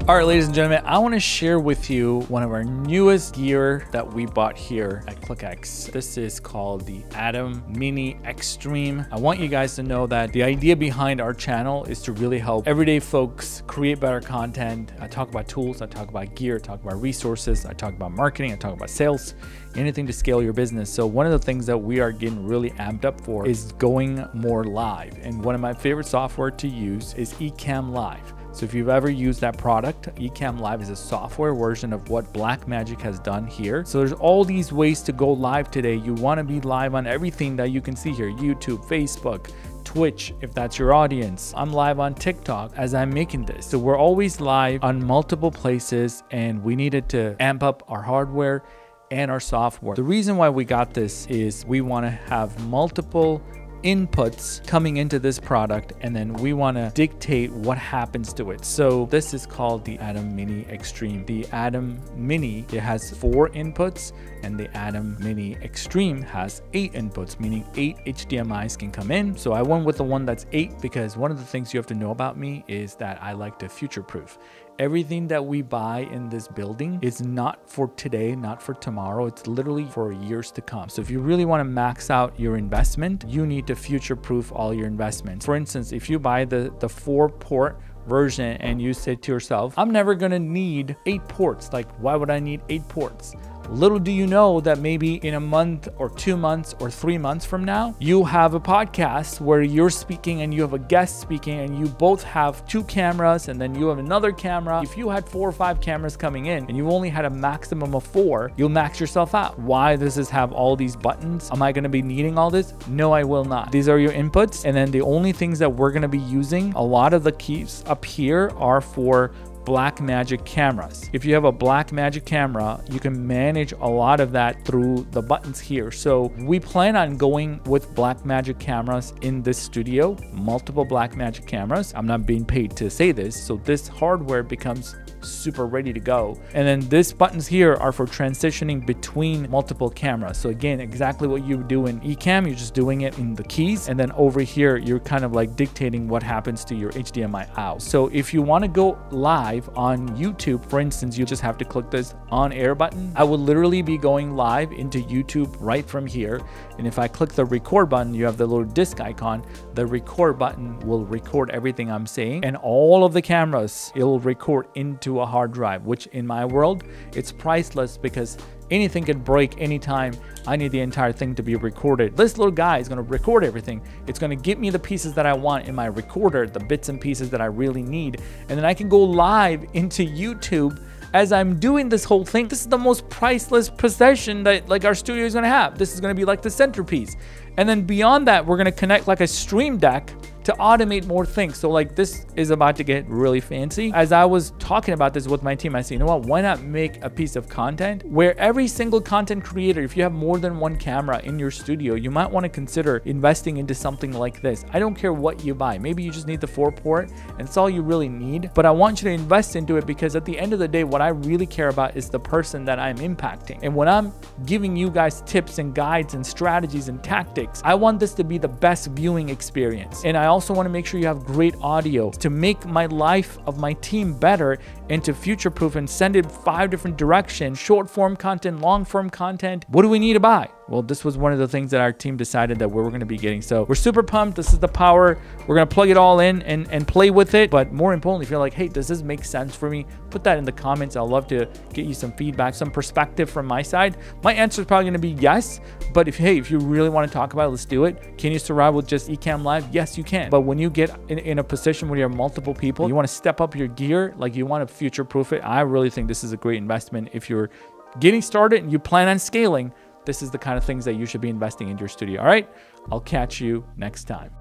All right, ladies and gentlemen, I want to share with you one of our newest gear that we bought here at ClickX. This is called the ATEM Mini Extreme. I want you guys to know that the idea behind our channel is to really help everyday folks create better content. I talk about tools, I talk about gear, I talk about resources, I talk about marketing, I talk about sales, anything to scale your business. So one of the things that we are getting really amped up for is going more live. And one of my favorite software to use is EcamLive. So if you've ever used that product, EcamLive is a software version of what Blackmagic has done here. So there's all these ways to go live today. You want to be live on everything that you can see here: YouTube, Facebook, Twitch, if that's your audience. I'm live on TikTok as I'm making this. So we're always live on multiple places, and we needed to amp up our hardware and our software. The reason why we got this is we want to have multiple inputs coming into this product, and then we want to dictate what happens to it. So this is called the ATEM Mini Extreme. The ATEM Mini, it has 4 inputs, and the ATEM Mini Extreme has 8 inputs, meaning 8 HDMIs can come in. So I went with the one that's 8 because one of the things you have to know about me is that I like to future-proof. Everything that we buy in this building is not for today, not for tomorrow. It's literally for years to come. So if you really want to max out your investment, you need to future-proof all your investments. For instance, if you buy the 4-port version and you say to yourself, I'm never going to need 8 ports. Like, why would I need 8 ports? Little do you know that maybe in a month or 2 months or 3 months from now, you have a podcast where you're speaking and you have a guest speaking, and you both have 2 cameras, and then you have another camera. If you had 4 or 5 cameras coming in and you only had a maximum of 4, you'll max yourself out. Why does this have all these buttons? Am I going to be needing all this? No, I will not. These are your inputs. And then the only things that we're going to be using, a lot of the keys up here are for Blackmagic cameras. If you have a Blackmagic camera, you can manage a lot of that through the buttons here. So we plan on going with Blackmagic cameras in this studio, multiple Blackmagic cameras. I'm not being paid to say this. So this hardware becomes super ready to go. And then these buttons here are for transitioning between multiple cameras. So again, exactly what you do in Ecamm, you're just doing it in the keys. And then over here, you're kind of like dictating what happens to your HDMI out. So if you want to go live on YouTube, for instance, you just have to click this on air button. I will literally be going live into YouTube right from here. And if I click the record button, you have the little disc icon. The record button will record everything I'm saying, and all of the cameras, it will record into a hard drive, which in my world, it's priceless because anything can break anytime. I need the entire thing to be recorded. This little guy is going to record everything. It's going to give me the pieces that I want in my recorder, the bits and pieces that I really need. And then I can go live into YouTube as I'm doing this whole thing. This is the most priceless possession that like our studio is going to have. This is going to be like the centerpiece. And then beyond that, we're going to connect like a stream deck to automate more things. So like this is about to get really fancy. As I was talking about this with my team, I said, you know what, why not make a piece of content where every single content creator, if you have more than 1 camera in your studio, you might want to consider investing into something like this. I don't care what you buy. Maybe you just need the 4-port and it's all you really need, but I want you to invest into it because at the end of the day, what I really care about is the person that I'm impacting. And when I'm giving you guys tips and guides and strategies and tactics, I want this to be the best viewing experience. And I also want to make sure you have great audio to make my life of my team better and to future-proof and send it 5 different directions: short-form content, long-form content. What do we need to buy? Well, this was one of the things that our team decided that we were going to be getting. So we're super pumped. This is the power. We're going to plug it all in and play with it. But more importantly, if you're like, hey, does this make sense for me? Put that in the comments. I'd love to get you some feedback, some perspective from my side. My answer is probably going to be yes. But if you really want to talk about it, let's do it. Can you survive with just EcamLive? Yes, you can. But when you get in a position where you have multiple people, you want to step up your gear, like you want to future-proof it. I really think this is a great investment. If you're getting started and you plan on scaling, this is the kind of things that you should be investing in your studio. All right, I'll catch you next time.